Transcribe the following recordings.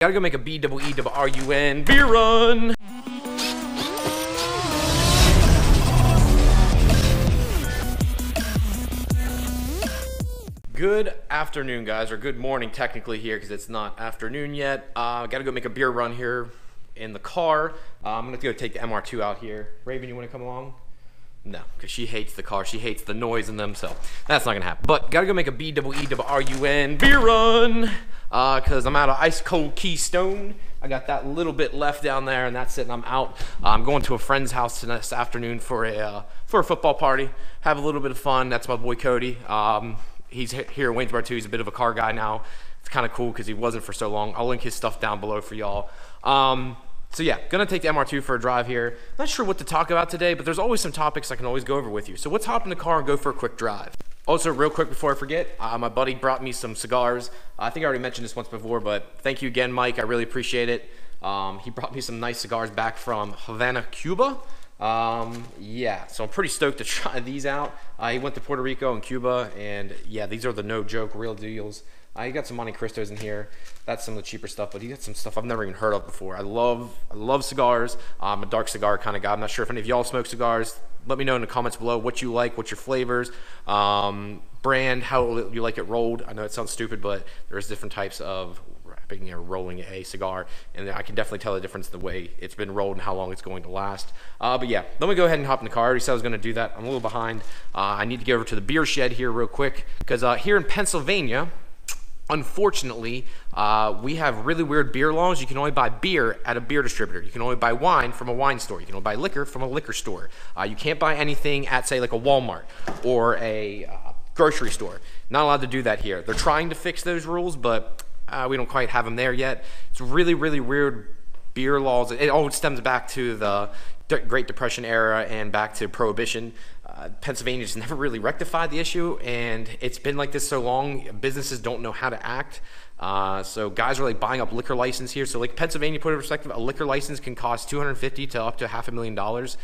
Gotta go make a BEERUN beer run. Good afternoon, guys, or good morning technically here because it's not afternoon yet. Gotta go make a beer run here in the car. I'm gonna go take the MR2 out here. Raven, you wanna come along? No, because she hates the car. She hates the noise in them, so that's not gonna happen. But gotta go make a BEERUN beer run because I'm out of ice cold Keystone. I got that little bit left down there, and that's it. And I'm out. I'm going to a friend's house this afternoon for a football party. Have a little bit of fun. That's my boy Cody. He's here in Waynesboro too. He's a bit of a car guy now. It's kind of cool because he wasn't for so long. I'll link his stuff down below for y'all. So yeah, gonna take the MR2 for a drive here. Not sure what to talk about today, but there's always some topics I can always go over with you. So let's hop in the car and go for a quick drive. Also, real quick before I forget, my buddy brought me some cigars. I think I already mentioned this once before, but thank you again, Mike. I really appreciate it. He brought me some nice cigars back from Havana, Cuba. Yeah, so I'm pretty stoked to try these out. He went to Puerto Rico and Cuba, and yeah, these are the no joke real deals. He got some Monte Cristos in here. That's some of the cheaper stuff, but he got some stuff I've never even heard of before. I love cigars. I'm a dark cigar kind of guy. I'm not sure if any of y'all smoke cigars. Let me know in the comments below what you like, what's your flavors, brand, how you like it rolled. I know it sounds stupid, but there's different types of wrapping or rolling a cigar, and I can definitely tell the difference the way it's been rolled and how long it's going to last. But yeah, let me go ahead and hop in the car. I already said I was going to do that. I'm a little behind. I need to get over to the beer shed here real quick because here in Pennsylvania, unfortunately, we have really weird beer laws. You can only buy beer at a beer distributor. You can only buy wine from a wine store. You can only buy liquor from a liquor store. You can't buy anything at, say, like a Walmart or a grocery store. Not allowed to do that here. They're trying to fix those rules, but we don't quite have them there yet. It's really, really weird beer laws. It all stems back to the Great Depression era and back to Prohibition. Pennsylvania just never really rectified the issue, and it's been like this so long, businesses don't know how to act. So guys are like buying up liquor license here. So like Pennsylvania, put it in perspective, a liquor license can cost $250,000 to up to $500,000.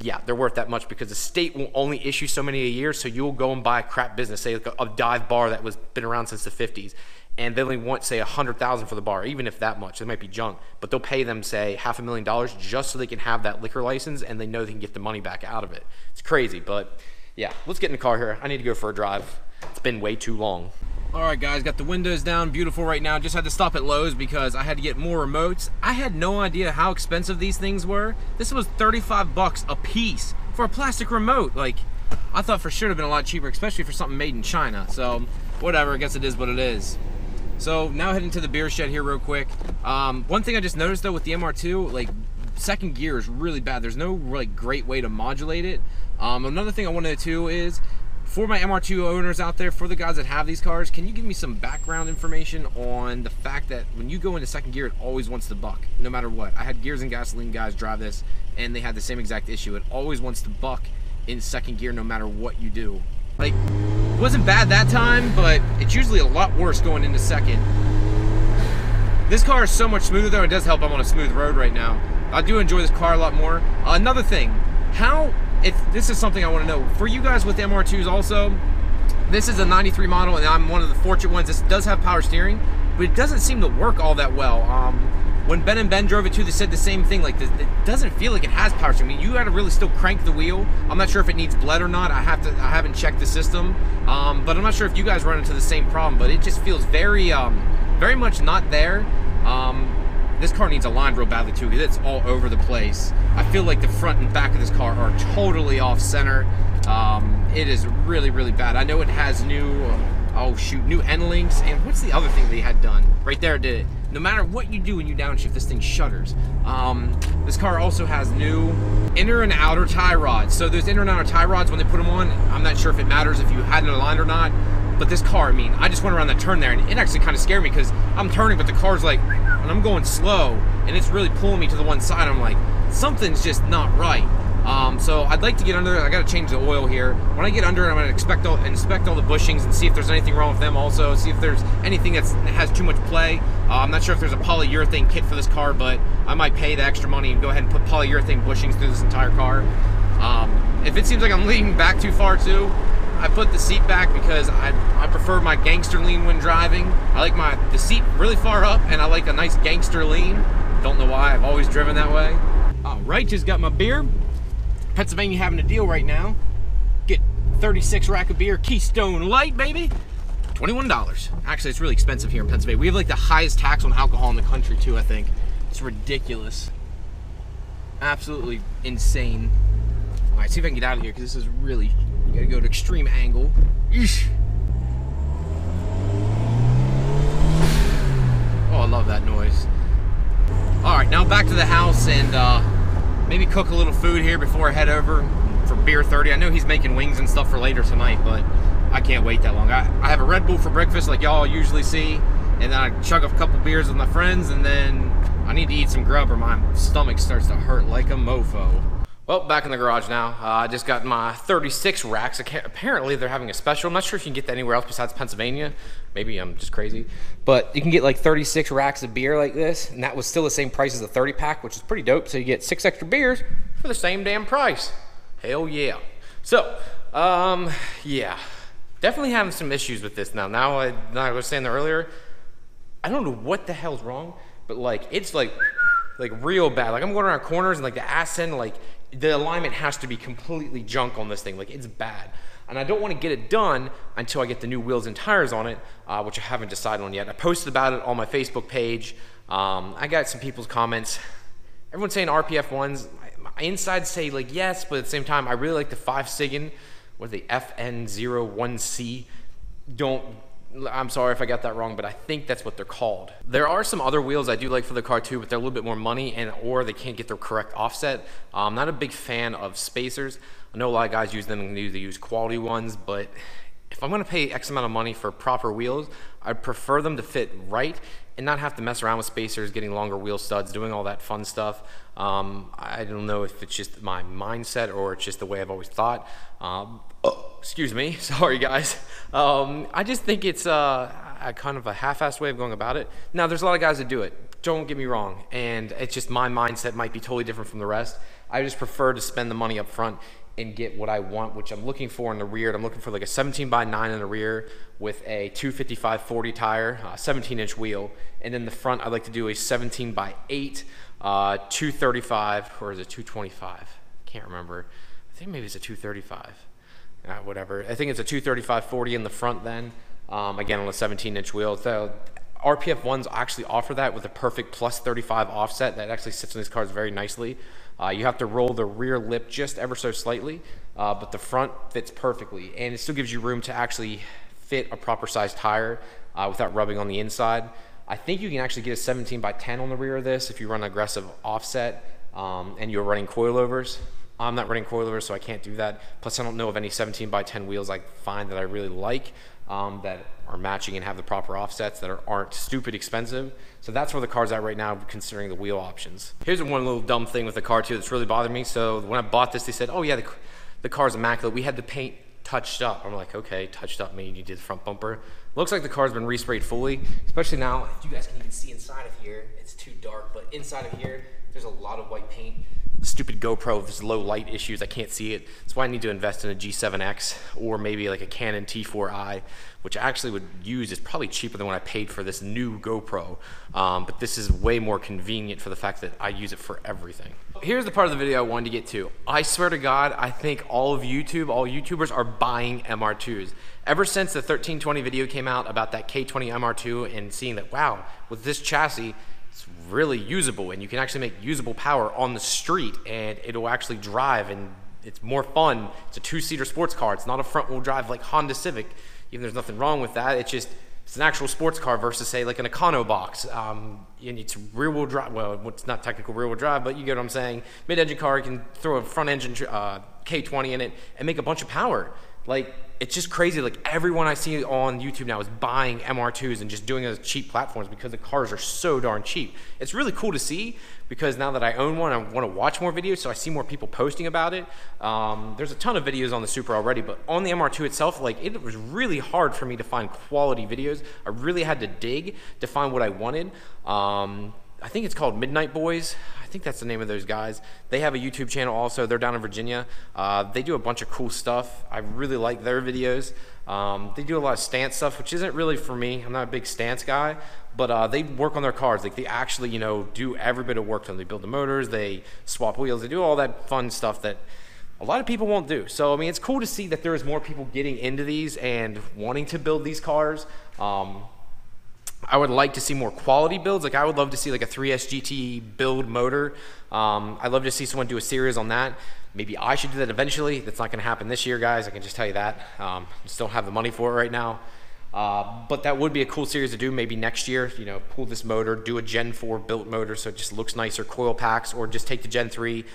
Yeah, they're worth that much because the state will only issue so many a year. So you'll go and buy a crap business, say like a dive bar that was been around since the 50s. And they only want, say, $100,000 for the bar, even if that much. It might be junk, but they'll pay them, say, $500,000 just so they can have that liquor license, and they know they can get the money back out of it. It's crazy, but yeah, let's get in the car here. I need to go for a drive. It's been way too long. All right, guys, got the windows down, beautiful right now. Just had to stop at Lowe's because I had to get more remotes. I had no idea how expensive these things were. This was 35 bucks a piece for a plastic remote. Like, I thought for sure it'd been a lot cheaper, especially for something made in China. So, whatever, I guess it is what it is. So now heading to the beer shed here real quick. One thing I just noticed though with the MR2, like second gear is really bad. There's no like great way to modulate it. Another thing I wanted to is for my MR2 owners out there, for the guys that have these cars, can you give me some background information on the fact that when you go into second gear, it always wants to buck, no matter what? I had Gears and Gasoline guys drive this, and they had the same exact issue. It always wants to buck in second gear, no matter what you do. Like, it wasn't bad that time, but it's usually a lot worse going into second. This car is so much smoother though. It does help I'm on a smooth road right now. I do enjoy this car a lot more. Another thing, if this is something I want to know, for you guys with MR2s also, this is a 93 model and I'm one of the fortunate ones. This does have power steering, but it doesn't seem to work all that well. When Ben and Ben drove it too, they said the same thing. Like, it doesn't feel like it has power steering. I mean, you got to really still crank the wheel. I'm not sure if it needs bled or not. I haven't checked the system, but I'm not sure if you guys run into the same problem. But it just feels very, very much not there. This car needs aligned real badly too, because it's all over the place. I feel like the front and back of this car are totally off center. It is really, really bad. I know it has new, new end links. And what's the other thing they had done? Right there, it did it. No matter what you do when you downshift, this thing shudders. This car also has new inner and outer tie rods. So those inner and outer tie rods, when they put them on, I'm not sure if it matters if you had it aligned or not. But this car, I mean, I just went around that turn there, and it actually kind of scared me because I'm turning, but the car's like, and I'm going slow, and it's really pulling me to the one side. I'm like, something's just not right. So I'd like to get under it. I got to change the oil here. When I get under it, I'm going to inspect all the bushings and see if there's anything wrong with them also, see if there's anything that has too much play. I'm not sure if there's a polyurethane kit for this car, but I might pay the extra money and go ahead and put polyurethane bushings through this entire car. If it seems like I'm leaning back too far too, I put the seat back because I prefer my gangster lean when driving. I like the seat really far up, and I like a nice gangster lean. Don't know why, I've always driven that way. All right, just got my beer. Pennsylvania having a deal right now. Get 36 rack of beer, Keystone Light, baby. $21. Actually, it's really expensive here in Pennsylvania. We have like the highest tax on alcohol in the country too, I think. It's ridiculous. Absolutely insane. All right, see if I can get out of here, because this is really, you gotta go to extreme angle. Eesh. Oh, I love that noise. All right, now back to the house and maybe cook a little food here before I head over for Beer 30. I know he's making wings and stuff for later tonight, but I can't wait that long. I have a Red Bull for breakfast like y'all usually see, and then I chug a couple beers with my friends, and then I need to eat some grub or my stomach starts to hurt like a mofo. Well, back in the garage now. I just got my 36 racks. Apparently they're having a special. I'm not sure if you can get that anywhere else besides Pennsylvania. Maybe I'm just crazy. But you can get like 36 racks of beer like this, and that was still the same price as the 30 pack, which is pretty dope. So you get 6 extra beers for the same damn price. Hell yeah. So, yeah. Definitely having some issues with this now. Now I was saying that earlier, I don't know what the hell's wrong, but like it's like real bad. Like I'm going around corners and like the ass end, like the alignment has to be completely junk on this thing. Like it's bad. And I don't want to get it done until I get the new wheels and tires on it, which I haven't decided on yet. I posted about it on my Facebook page. I got some people's comments. Everyone's saying RPF ones. My insides say like yes, but at the same time, I really like the 5 Sigan with the FN01C. I'm sorry if I got that wrong, but I think that's what they're called. There are some other wheels I do like for the car too, but they're a little bit more money or they can't get the correct offset. I'm not a big fan of spacers. I know a lot of guys use them and they use quality ones, but if I'm gonna pay X amount of money for proper wheels, I'd prefer them to fit right and not have to mess around with spacers, getting longer wheel studs, doing all that fun stuff. I don't know if it's just my mindset or it's just the way I've always thought. Excuse me, sorry guys. I just think it's a kind of a half-assed way of going about it. Now, there's a lot of guys that do it, don't get me wrong, and it's just my mindset might be totally different from the rest. I just prefer to spend the money up front and get what I want, which I'm looking for in the rear. I'm looking for like a 17x9 in the rear with a 255/40 tire, 17-inch wheel, and in the front I'd like to do a 17x8, 235, or is it 225? Can't remember. I think maybe it's a 235. Whatever. I think it's a 235/40 in the front then, again on a 17-inch wheel. So RPF ones actually offer that with a perfect plus 35 offset that actually sits on these cars very nicely. You have to roll the rear lip just ever so slightly, but the front fits perfectly, and it still gives you room to actually fit a proper sized tire without rubbing on the inside. I think you can actually get a 17x10 on the rear of this if you run aggressive offset and you're running coilovers. I'm not running coilovers, so I can't do that. Plus, I don't know of any 17x10 wheels I find that I really like that are matching and have the proper offsets that aren't stupid expensive. So that's where the car's at right now, considering the wheel options. Here's one little dumb thing with the car too that's really bothered me. So when I bought this, they said, oh yeah, the car's immaculate. We had the paint touched up. I'm like, okay, touched up means you did the front bumper. Looks like the car's been resprayed fully, especially now. If you guys can even see inside of here, it's too dark, but inside of here, there's a lot of white paint. Stupid GoPro, there's low light issues, I can't see it. That's why I need to invest in a G7X or maybe like a Canon T4i, which I actually would use. Is probably cheaper than what I paid for this new GoPro, but this is way more convenient for the fact that I use it for everything. Here's the part of the video I wanted to get to. I swear to God, I think all YouTubers are buying MR2s. Ever since the 1320 video came out about that K20 MR2 and seeing that, wow, with this chassis, it's really usable and you can actually make usable power on the street and it'll actually drive and it's more fun. It's a 2-seater sports car. It's not a front wheel drive like Honda Civic. Even there's nothing wrong with that. It's an actual sports car versus say like an Econo box. And it's rear wheel drive. Well, it's not technical rear wheel drive, but you get what I'm saying. Mid-engine car, you can throw a front engine K20 in it and make a bunch of power. Like, it's just crazy. Like, everyone I see on YouTube now is buying MR2s and just doing it as cheap platforms because the cars are so darn cheap. It's really cool to see because now that I own one, I want to watch more videos, so I see more people posting about it. There's a ton of videos on the Supra already, but on the MR2 itself, like, it was really hard for me to find quality videos. I really had to dig to find what I wanted. I think it's called Midnight Boys. I think that's the name of those guys. They have a YouTube channel also. They're down in Virginia. They do a bunch of cool stuff. I really like their videos. They do a lot of stance stuff, which isn't really for me. I'm not a big stance guy, but they work on their cars. Like, they actually, you know, do every bit of work to them. They build the motors, they swap wheels, they do all that fun stuff that a lot of people won't do. So, I mean, it's cool to see that there is more people getting into these and wanting to build these cars. I would like to see more quality builds. Like, I would love to see like a 3S GT build motor. I'd love to see someone do a series on that. Maybe I should do that eventually. That's not gonna happen this year, guys. I can just tell you that. Just don't have the money for it right now. But that would be a cool series to do maybe next year. You know, pull this motor, do a Gen 4 built motor so it just looks nicer, coil packs, or just take the Gen 3,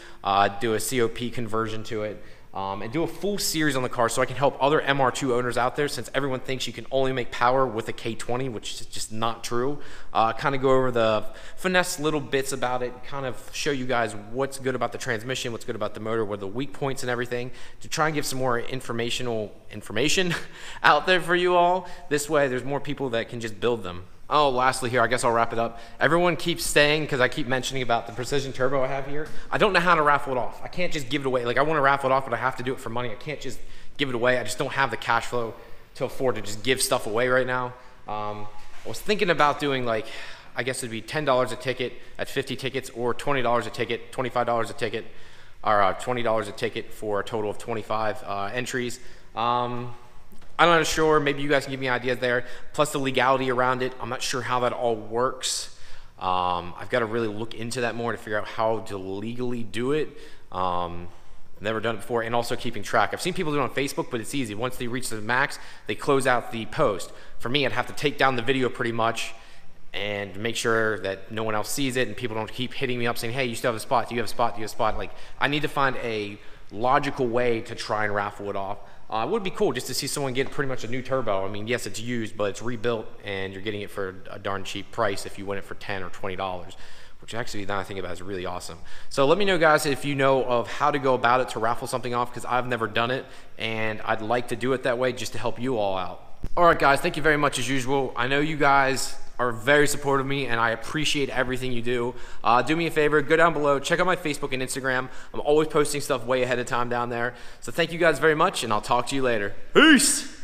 do a COP conversion to it. And do a full series on the car so I can help other MR2 owners out there, since everyone thinks you can only make power with a K20, which is just not true. Kind of go over the finesse little bits about it, kind of show you guys what's good about the transmission, what's good about the motor, what are the weak points and everything, to try and give some more information out there for you all. This way there's more people that can just build them. Oh, lastly here, I guess I'll wrap it up. Everyone keeps saying, because I keep mentioning about the Precision Turbo I have here, I don't know how to raffle it off. I can't just give it away. Like, I want to raffle it off, but I have to do it for money. I can't just give it away. I just don't have the cash flow to afford to just give stuff away right now. I was thinking about doing, like, I guess it'd be $10 a ticket at 50 tickets, or $20 a ticket, $25 a ticket, or $20 a ticket for a total of 25 entries. I'm not sure, maybe you guys can give me ideas there, plus the legality around it. I'm not sure how that all works. I've got to really look into that more to figure out how to legally do it. Never done it before, and also keeping track. I've seen people do it on Facebook, but it's easy. Once they reach the max, they close out the post. For me, I'd have to take down the video pretty much and make sure that no one else sees it and people don't keep hitting me up saying, hey, you still have a spot, do you have a spot, do you have a spot? Like, I need to find a logical way to try and raffle it off. It would be cool just to see someone get pretty much a new turbo. I mean, yes, it's used, but it's rebuilt, and you're getting it for a darn cheap price if you win it for $10 or $20, which actually, now I think about it, is really awesome. So let me know, guys, if you know of how to go about it to raffle something off, because I've never done it, and I'd like to do it that way just to help you all out. All right, guys, thank you very much as usual. I know you guys are very supportive of me, and I appreciate everything you do. Do me a favor, go down below, check out my Facebook and Instagram. I'm always posting stuff way ahead of time down there. So thank you guys very much, and I'll talk to you later. Peace!